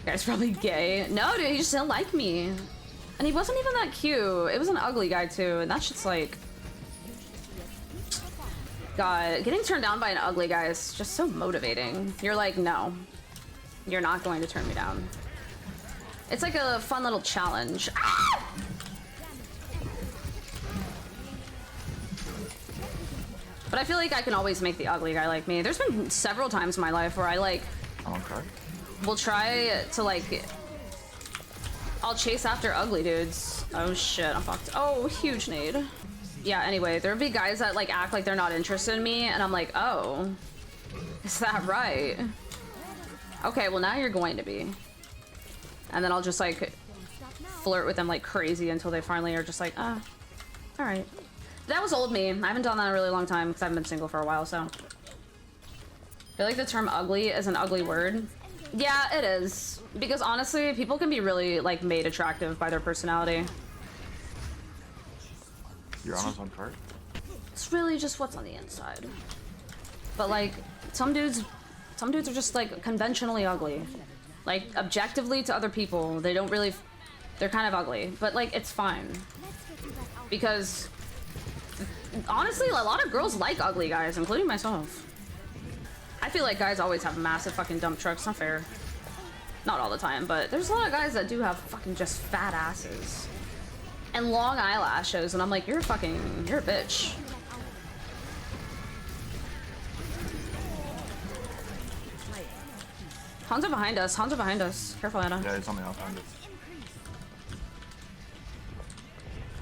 Guy's probably gay. No, dude, he just didn't like me. And he wasn't even that cute. It was an ugly guy too, and that shit's like... God, getting turned down by an ugly guy is just so motivating. You're like, no. You're not going to turn me down. It's like a fun little challenge. Ah! But I feel like I can always make the ugly guy like me. There's been several times in my life where I like... Okay. Will try to like... I'll chase after ugly dudes. Oh shit, I'm fucked. Oh, huge nade. Yeah, anyway, there'll be guys that like act like they're not interested in me, and I'm like, oh, is that right? Okay, well now you're going to be. And then I'll just like flirt with them like crazy until they finally are just like, ah, all right. That was old me. I haven't done that in a really long time because I've been single for a while, so. I feel like the term ugly is an ugly word. Yeah, it is. Because honestly, people can be really like made attractive by their personality. You're on his own cart? It's really just what's on the inside. But like, some dudes are just like conventionally ugly. Like, objectively to other people, they don't really, they're kind of ugly. But like, it's fine. Because, honestly, a lot of girls like ugly guys, including myself. I feel like guys always have massive fucking dump trucks, not fair. Not all the time, but there's a lot of guys that do have fucking just fat asses. And long eyelashes, and I'm like, you're a bitch. Hanzo behind us, Hanzo behind us. Careful, Anna. Yeah, he's on the outside.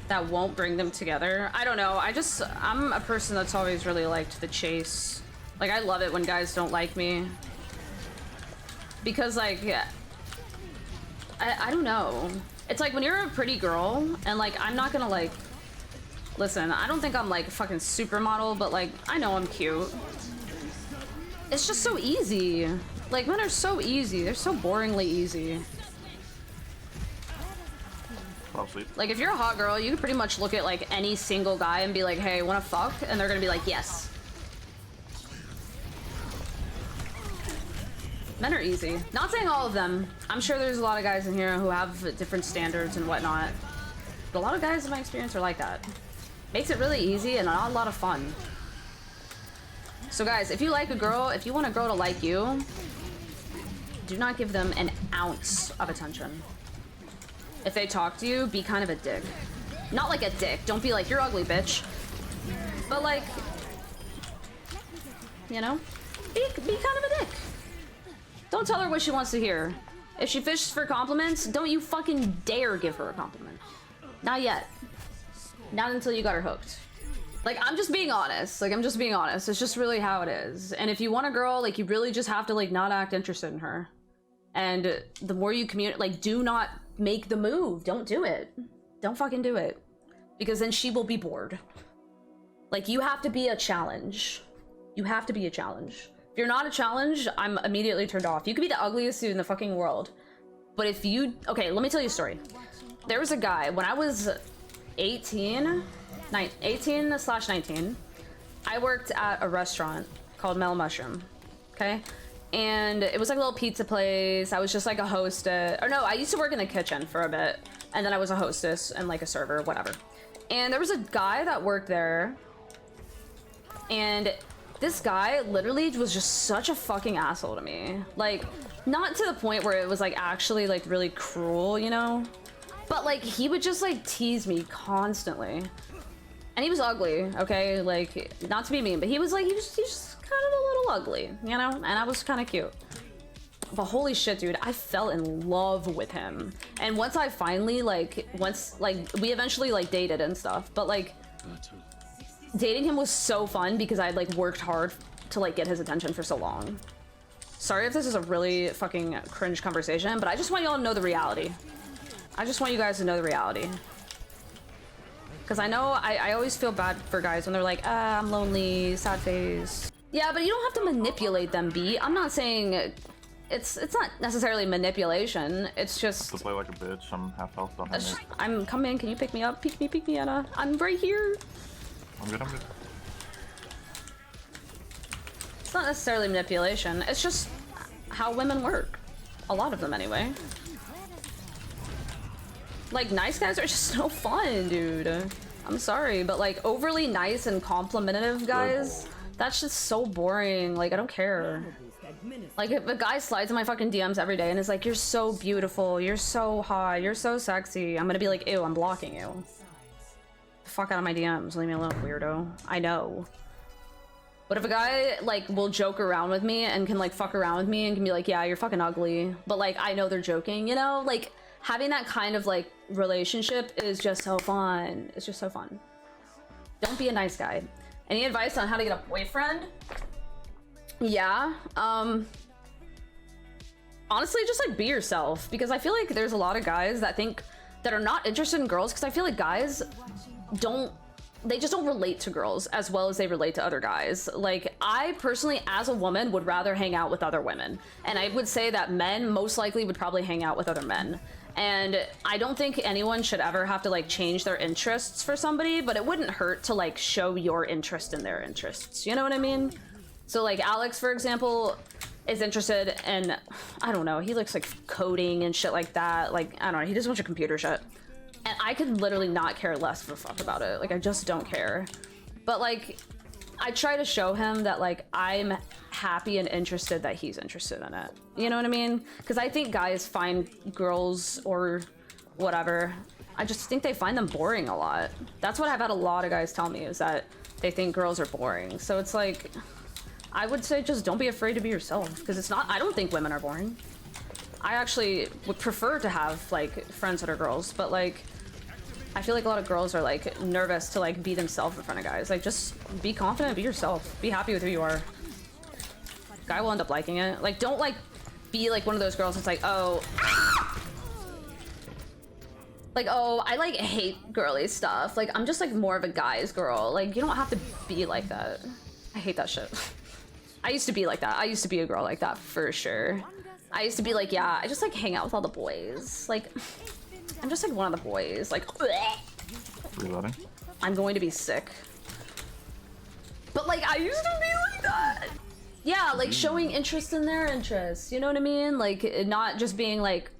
That won't bring them together. I don't know, I'm a person that's always really liked the chase. Like, I love it when guys don't like me. Because, like, I don't know. It's like when you're a pretty girl, and like, I'm not gonna like, listen, I don't think I'm like a fucking supermodel, but like, I know I'm cute. It's just so easy. Like, men are so easy. They're so boringly easy. Like, if you're a hot girl, you can pretty much look at like any single guy and be like, hey, wanna fuck? And they're gonna be like, yes. Men are easy. Not saying all of them. I'm sure there's a lot of guys in here who have different standards and whatnot. But a lot of guys in my experience are like that. Makes it really easy and not a lot of fun. So guys, if you like a girl, if you want a girl to like you, do not give them an ounce of attention. If they talk to you, be kind of a dick. Not like a dick. Don't be like, you're ugly, bitch. But like, you know, be kind of a dick. Don't tell her what she wants to hear. If she fishes for compliments, don't you fucking dare give her a compliment. Not yet. Not until you got her hooked. Like, I'm just being honest. Like, I'm just being honest. It's just really how it is. And if you want a girl, like, you really just have to, like, not act interested in her. And the more you communicate, like, do not make the move. Don't do it. Don't fucking do it. Because then she will be bored. Like, you have to be a challenge. You have to be a challenge. If you're not a challenge, I'm immediately turned off. You could be the ugliest dude in the fucking world. But if you... Okay, let me tell you a story. There was a guy, when I was 18/19, I worked at a restaurant called Mellow Mushroom, okay? And it was like a little pizza place. I was just like a hostess. Or no, I used to work in the kitchen for a bit. And then I was a hostess and like a server, whatever. And there was a guy that worked there. And this guy literally was just such a fucking asshole to me. Like, not to the point where it was like actually like really cruel, you know? But like, he would just like tease me constantly. And he was ugly, okay? Like, not to be mean, but he was just kind of a little ugly, you know? And I was kind of cute. But holy shit, dude, I fell in love with him. And once I finally we eventually like dated and stuff, but like, dating him was so fun because I'd like worked hard to like get his attention for so long. Sorry if this is a really fucking cringe conversation, but I just want y'all to know the reality. I just want you guys to know the reality. Because I know I always feel bad for guys when they're like, ah, I'm lonely, sad face. Yeah, but you don't have to manipulate them, B. I'm not saying it's not necessarily manipulation. It's just to play like a bitch. I'm half health behind me. I'm coming. Can you pick me up? Pick me, Anna. I'm right here. I'm good. It's not necessarily manipulation. It's just how women work. A lot of them anyway. Like, nice guys are just no fun, dude. I'm sorry, but like overly nice and complimentary guys, that's just so boring. Like, I don't care. Like, if a guy slides in my fucking DMs every day and is like, you're so beautiful, you're so hot, you're so sexy, I'm gonna be like, ew, I'm blocking you. Fuck out of my DMs, leave me alone, weirdo. I know. But if a guy like will joke around with me and can like fuck around with me and can be like, yeah, you're fucking ugly, but like I know they're joking, you know, like having that kind of like relationship is just so fun. It's just so fun. Don't be a nice guy. Any advice on how to get a boyfriend? Yeah, honestly, just like be yourself, because I feel like there's a lot of guys that are not interested in girls, because I feel like guys they just don't relate to girls as well as they relate to other guys. Like, I personally, as a woman, would rather hang out with other women. And I would say that men most likely would probably hang out with other men. And I don't think anyone should ever have to like change their interests for somebody, but it wouldn't hurt to like show your interest in their interests. You know what I mean? So like Alex, for example, is interested in, I don't know, he looks like coding and shit like that. Like, I don't know, he does a bunch of computer shit. And I could literally not care less of a fuck about it. Like, I just don't care. But like, I try to show him that like I'm happy and interested that he's interested in it. You know what I mean? Because I think guys find girls or whatever, I just think they find them boring a lot. That's what I've had a lot of guys tell me, is that they think girls are boring. So it's like, I would say just don't be afraid to be yourself, because it's not, I don't think women are boring. I actually would prefer to have like friends that are girls, but like I feel like a lot of girls are like nervous to like be themselves in front of guys. Like, just be confident, be yourself, be happy with who you are. Guy will end up liking it. Like, don't like be like one of those girls that's like, oh, like, oh, I like hate girly stuff. Like, I'm just like more of a guy's girl. Like, you don't have to be like that. I hate that shit. I used to be like that. I used to be a girl like that for sure. I used to be like, yeah, I just like hang out with all the boys. Like, I'm just like one of the boys. Like, bleh. Reloading. I'm going to be sick. But like, I used to be like that. Yeah, like showing interest in their interests. You know what I mean? Like, not just being like,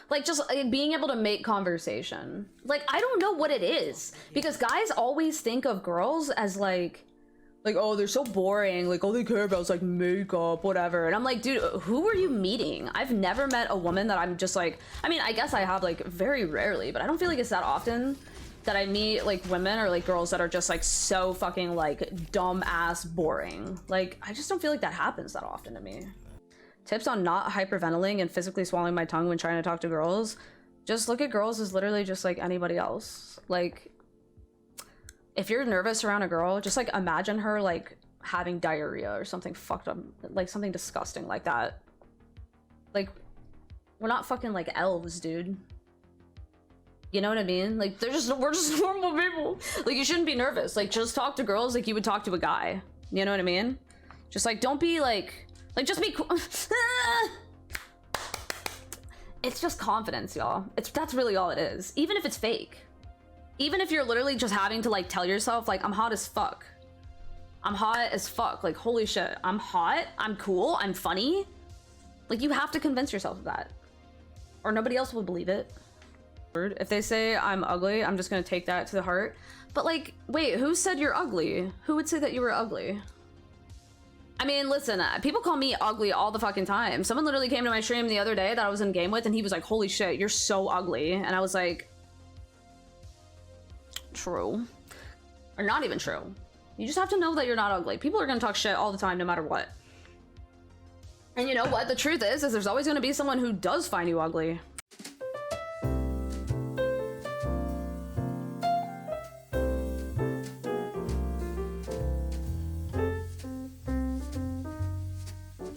like just being able to make conversation. Like, I don't know what it is, because guys always think of girls as like, oh, they're so boring, like all they care about is like makeup, whatever. And I'm like, dude, who are you meeting? I've never met a woman that I'm just like, I mean, I guess I have like very rarely, but I don't feel like it's that often that I meet like women or like girls that are just like so fucking like dumb ass boring. Like, I just don't feel like that happens that often to me. Tips on not hyperventilating and physically swallowing my tongue when trying to talk to girls. Just look at girls as literally just like anybody else. Like, if you're nervous around a girl, just like imagine her like having diarrhea or something fucked up, like something disgusting like that. Like, we're not fucking like elves, dude. You know what I mean? Like, we're just normal people. Like, you shouldn't be nervous. Like, just talk to girls like you would talk to a guy. You know what I mean? Just like, don't be like just be cool. It's just confidence, y'all. That's really all it is. Even if it's fake. Even if you're literally just having to like tell yourself like, I'm hot as fuck. I'm hot as fuck. Like, holy shit, I'm hot, I'm cool, I'm funny. Like, you have to convince yourself of that, or nobody else will believe it. If they say I'm ugly, I'm just gonna take that to the heart. But like, wait, who said you're ugly? Who would say that you were ugly? I mean, listen, people call me ugly all the fucking time. Someone literally came to my stream the other day that I was in game with, and he was like, holy shit, you're so ugly. And I was like, true. Or not even true. You just have to know that you're not ugly. People are gonna talk shit all the time, no matter what. And you know what? The truth is there's always gonna be someone who does find you ugly.